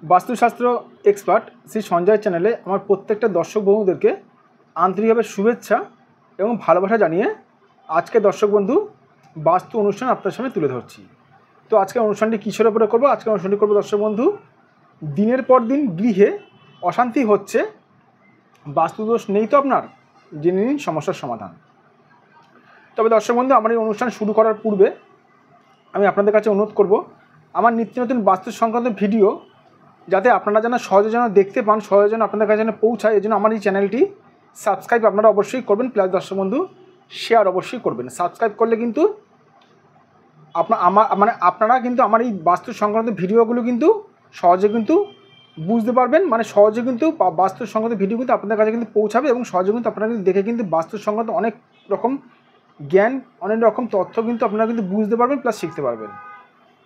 বাস্তুশাস্ত্র এক্সপার্ট শ্রী সঞ্জয় চ্যানেলে আমার প্রত্যেকটা দর্শক বন্ধুদেরকে আন্তরিকভাবে শুভেচ্ছা এবং ভালোবাসা জানিয়ে আজকে দর্শক বন্ধু বাস্তু অনুষ্ঠান আপনার সামনে তুলে ধরছি। তো আজকে অনুষ্ঠানটি কিসের উপরে করবো? আজকে অনুষ্ঠানটি করবো দর্শক বন্ধু, দিনের পর দিন গৃহে অশান্তি হচ্ছে, বাস্তুদোষ নেই তো আপনার, জেনে নিন সমস্যার সমাধান। তবে দর্শক বন্ধু, আমার এই অনুষ্ঠান শুরু করার পূর্বে আমি আপনাদের কাছে অনুরোধ করব, আমার নিত্য নতুন বাস্তু সংক্রান্ত ভিডিও যাতে আপনারা যেন সহজে যেন দেখতে পান, সহজে যেন আপনাদের কাছে যেন পৌঁছায়, এই জন্য আমার এই চ্যানেলটি সাবস্ক্রাইব আপনারা অবশ্যই করবেন, প্লাস দর্শক বন্ধু শেয়ার অবশ্যই করবেন। সাবস্ক্রাইব করলে কিন্তু আপনারা কিন্তু আমার এই বাস্তু সংক্রান্ত ভিডিওগুলো কিন্তু সহজে কিন্তু বুঝতে পারবেন, সহজে কিন্তু বাস্তু সংক্রান্ত ভিডিও কিন্তু আপনাদের কাছে কিন্তু পৌঁছাবে এবং সহজে কিন্তু আপনারা কিন্তু দেখে কিন্তু বাস্তু সংক্রান্ত অনেক রকম জ্ঞান, অনেক রকম তথ্য কিন্তু আপনারা কিন্তু বুঝতে পারবেন, প্লাস শিখতে পারবেন।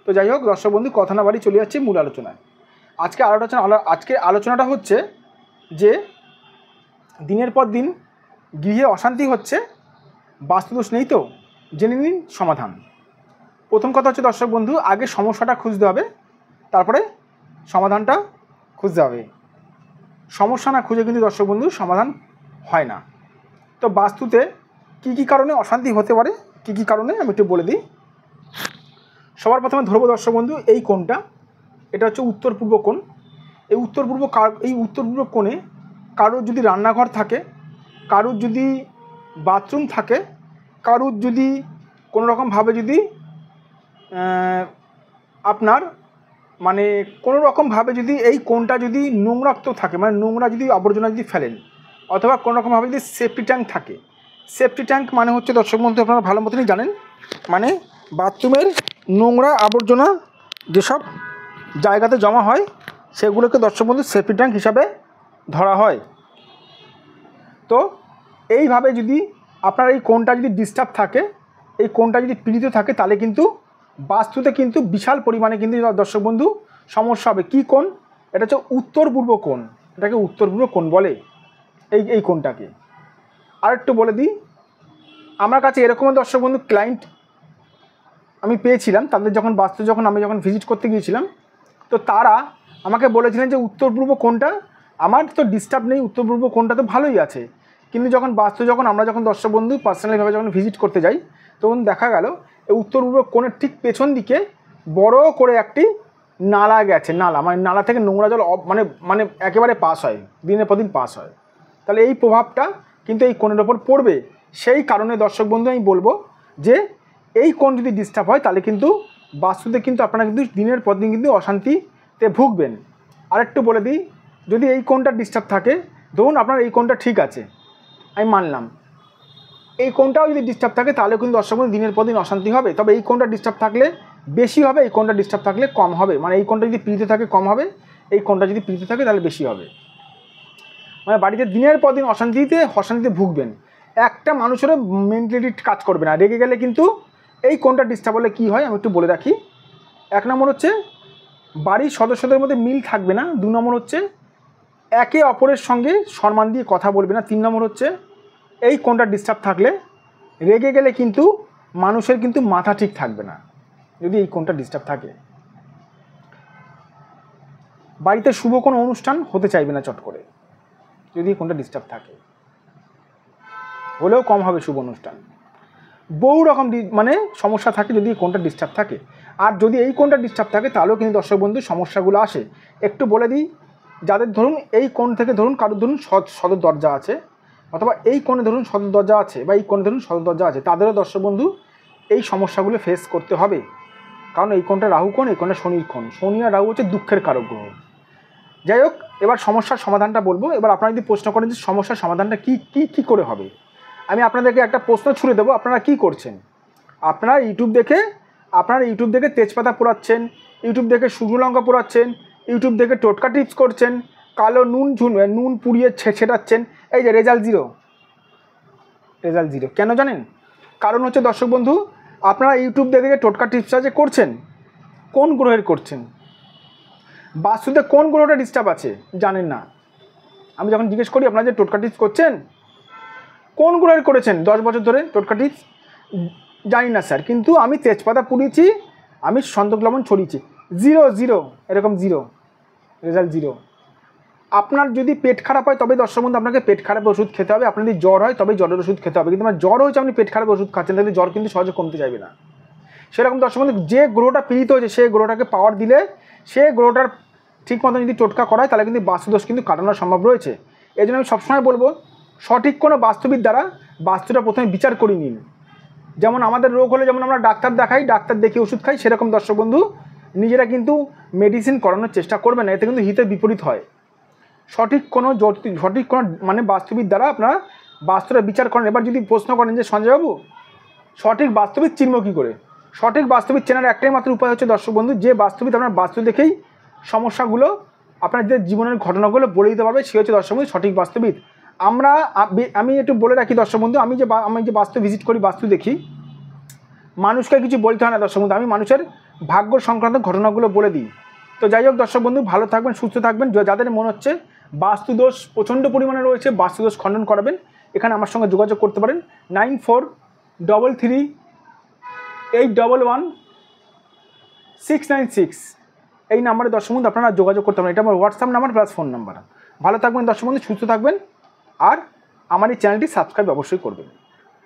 তো যাই হোক দর্শক বন্ধু, কথা না বাড়ি চলে যাচ্ছে মূল আলোচনায়। আজকে আলোচনাটা হচ্ছে যে দিনের পর দিন গৃহে অশান্তি হচ্ছে, বাস্তুদোষ নেই তো, জেনে নিন সমাধান। প্রথম কথা হচ্ছে দর্শক বন্ধু, আগে সমস্যাটা খুঁজতে হবে, তারপরে সমাধানটা খুঁজতে হবে। সমস্যা না খুঁজে কিন্তু দর্শক বন্ধু সমাধান হয় না। তো বাস্তুতে কী কী কারণে অশান্তি হতে পারে, কী কী কারণে আমি একটু বলে দিই। সবার প্রথমে ধরবো দর্শক বন্ধু এই কোণটা, এটা হচ্ছে উত্তর পূর্ব কোণ। এই উত্তর পূর্ব কোণে কারোর যদি রান্নাঘর থাকে, কারোর যদি বাথরুম থাকে, কারোর যদি কোনো রকমভাবে যদি আপনার কোনো রকমভাবে যদি এই কোণটা যদি নোংরাক্ত থাকে, নোংরা যদি আবর্জনা যদি ফেলেন, অথবা কোনো রকমভাবে যদি সেফটি ট্যাঙ্ক থাকে। সেফটি ট্যাঙ্ক মানে হচ্ছে দর্শক বন্ধু আপনারা ভালো মতনই জানেন, বাথরুমের নোংরা আবর্জনা যেসব জায়গাতে জমা হয় সেগুলোকে দর্শক বন্ধু সেফটি ট্যাঙ্ক হিসাবে ধরা হয়। তো এইভাবে যদি আপনার এই কোণটা যদি ডিস্টার্ব থাকে, এই কোণটা যদি পীড়িত থাকে, তাহলে কিন্তু বাস্তুতে কিন্তু বিশাল পরিমাণে কিন্তু দর্শক বন্ধু সমস্যা হবে। কী কোণ? এটা হচ্ছে উত্তর পূর্ব কোণ, এটাকে উত্তর পূর্ব কোণ বলে এই কোণটাকে। আর একটু বলে দিই, আমার কাছে এরকম দর্শক বন্ধু ক্লায়েন্ট আমি পেয়েছিলাম, তাদের আমি যখন ভিজিট করতে গিয়েছিলাম, তো তারা আমাকে বলেছিলেন যে উত্তর পূর্ব কোণটা আমার তো ডিস্টার্ব নেই, উত্তর পূর্ব কোণটা তো ভালোই আছে। কিন্তু আমরা যখন দর্শক বন্ধু পার্সোনালিভাবে যখন ভিজিট করতে যাই, তখন দেখা গেল এই উত্তর পূর্ব কোণের ঠিক পেছন দিকে বড় করে একটি নালা গেছে। নালা থেকে নোংরা জল একেবারে পাস হয়, দিনের পর দিন পাস হয়। তাহলে এই প্রভাবটা কিন্তু এই কোণের ওপর পড়বে। সেই কারণে দর্শক বন্ধু আমি বলবো যে এই কোণ যদি ডিস্টার্ব হয়, তাহলে কিন্তু বাস্তুতে কিন্তু আপনারা কিন্তু দিনের পর দিন কিন্তু অশান্তিতে ভুগবেন। আরেকটু বলে দিই, যদি এই কোণটা ডিস্টার্ব থাকে, ধরুন আপনার এই কোণটা ঠিক আছে, আমি মানলাম, এই কোণটাও যদি ডিস্টার্ব থাকে তাহলে কিন্তু দর্শক বন্ধু দিনের পর দিন অশান্তি হবে। তবে এই কোণটা ডিস্টার্ব থাকলে বেশি হবে, এই কোণটা ডিস্টার্ব থাকলে কম হবে। এই কোণটা যদি পীড়িত থাকে কম হবে, এই কোণটা যদি পীড়িত থাকে তাহলে বেশি হবে। বাড়িতে দিনের পর দিন অশান্তিতে ভুগবেন। একটা মানুষেরও মেন্টালিটি কাজ করবে না, রেগে গেলে কিন্তু এই কোণটা ডিস্টার্ব হলে কী হয় আমি একটু বলে রাখি। 1 নম্বর হচ্ছে বাড়ির সদস্যদের মধ্যে মিল থাকবে না। 2 নম্বর হচ্ছে একে অপরের সঙ্গে সম্মান দিয়ে কথা বলবে না। 3 নম্বর হচ্ছে এই কোণটা ডিস্টার্ব থাকলে রেগে গেলে কিন্তু মানুষের কিন্তু মাথা ঠিক থাকবে না, যদি এই কোণটা ডিস্টার্ব থাকে। বাড়িতে শুভ কোনো অনুষ্ঠান হতে চাইবে না চট করে, যদি এই কোণটা ডিস্টার্ব থাকে, হলেও কম হবে শুভ অনুষ্ঠান। বহু রকম সমস্যা থাকে যদি এই কোণটা ডিস্টার্ব থাকে। আর যদি এই কোণটা ডিস্টার্ব থাকে তাহলেও কিন্তু দর্শক বন্ধু সমস্যাগুলো আসে। একটু বলে দিই, যাদের ধরুন এই কোণ থেকে কারোর সদর দরজা আছে, অথবা এই কোণে সদর দরজা আছে, বা এই কোণে সদর দরজা আছে, তাদেরও দর্শক বন্ধু এই সমস্যাগুলো ফেস করতে হবে। কারণ এই কোণটা রাহু কোণ, এই কোণটা শনির কোণ। শনি আর রাহু হচ্ছে দুঃখের কারক গ্রহ। যাই হোক, এবার সমস্যার সমাধানটা বলবো। এবার আপনারা যদি প্রশ্ন করেন যে সমস্যার সমাধানটা কী করে হবে, আমি আপনাদেরকে একটা প্রশ্ন ছুড়ে দেবো। আপনারা কি করছেন? আপনারা ইউটিউব দেখে তেজপাতা পোড়াচ্ছেন, ইউটিউব দেখে শুকনো লঙ্কা পোড়াচ্ছেন, ইউটিউব দেখে টোটকা টিপস করছেন, কালো নুন পুড়িয়ে ছেটাচ্ছেন, এই যে রেজাল্ট জিরো। কেন জানেন? কারণ হচ্ছে দর্শক বন্ধু, আপনারা ইউটিউব দেখে টোটকা টিপসটা যে করছেন, কোন গ্রহের করছেন? বাস্তুতে কোন গ্রহটা ডিস্টার্ব আছে জানেন না। আমি যখন জিজ্ঞেস করি আপনারা যে টোটকা টিপস করছেন, কোন গ্রহের করেছেন 10 বছর ধরে টোটকা টিপস? জানি না স্যার, কিন্তু আমি তেজপাতা পুড়িয়েছি, আমি সন্দক লবণ ছড়িয়েছি, জিরো এরকম জিরো। রেজাল্ট 0। আপনার যদি পেট খারাপ হয় তবে দর্শক বন্ধু আপনাকে পেট খারাপের ওষুধ খেতে হবে। আপনার যদি জ্বর হয় তবে জ্বরের ওষুধ খেতে হবে। কিন্তু আমার জ্বর হয়েছে আপনি পেট খারাপের ওষুধ খাচ্ছেন, তাহলে জ্বর কিন্তু সহজে কমতে চাইবে না। সেরকম দর্শক বন্ধু যে গ্রহটা পীড়িত হয়েছে সেই গ্রহটাকে পাওয়ার দিলে সে গ্রহটার ঠিক মতো যদি টোটকা করায় তাহলে কিন্তু বাস্তুদোষ কিন্তু কাটানো সম্ভব রয়েছে। এই জন্য আমি সবসময় বলবো সঠিক কোনো বাস্তুবিদ দ্বারা বাস্তুটা প্রথমে বিচার করে নিন। যেমন আমাদের রোগ হলে যেমন আমরা ডাক্তার দেখাই, ডাক্তার দেখে ওষুধ খাই, সেরকম দর্শক বন্ধু নিজেরা কিন্তু মেডিসিন করানোর চেষ্টা করবে না, এতে কিন্তু হিতের বিপরীত হয়। সঠিক কোনো মানে বাস্তুবিদ দ্বারা আপনারা বাস্তুটা বিচার করেন। এবার যদি প্রশ্ন করেন যে সঞ্জয়বাবু সঠিক বাস্তুবিদ চিনব কী করে, সঠিক বাস্তুবিদ চেনার একটাই মাত্র উপায় হচ্ছে দর্শক বন্ধু, যে বাস্তুবিদ আপনার বাস্তু দেখেই সমস্যাগুলো আপনার যে জীবনের ঘটনাগুলো বলে দিতে পারবে, সে হচ্ছে দর্শক বন্ধু সঠিক বাস্তুবিদ। আমি একটু বলে রাখি দর্শক বন্ধু, আমি যে বাস্তু ভিজিট করি, বাস্তু দেখি, মানুষকে কিছু বলতে হয় না দর্শক বন্ধু, আমি মানুষের ভাগ্য সংক্রান্ত ঘটনাগুলো বলে দিই। তো যাই হোক দর্শক বন্ধু, ভালো থাকবেন, সুস্থ থাকবেন। যাদের মনে হচ্ছে বাস্তুদোষ প্রচণ্ড পরিমাণে রয়েছে, বাস্তুদোষ খণ্ডন করাবেন, এখানে আমার সঙ্গে যোগাযোগ করতে পারেন 9433811696 এই নাম্বারে দর্শক বন্ধু আপনারা যোগাযোগ করতে পারেন। এটা আমার WhatsApp number plus phone number. ভালো থাকবেন দর্শক বন্ধু, সুস্থ থাকবেন, আর আমার এই চ্যানেলটি সাবস্ক্রাইব অবশ্যই করবেন।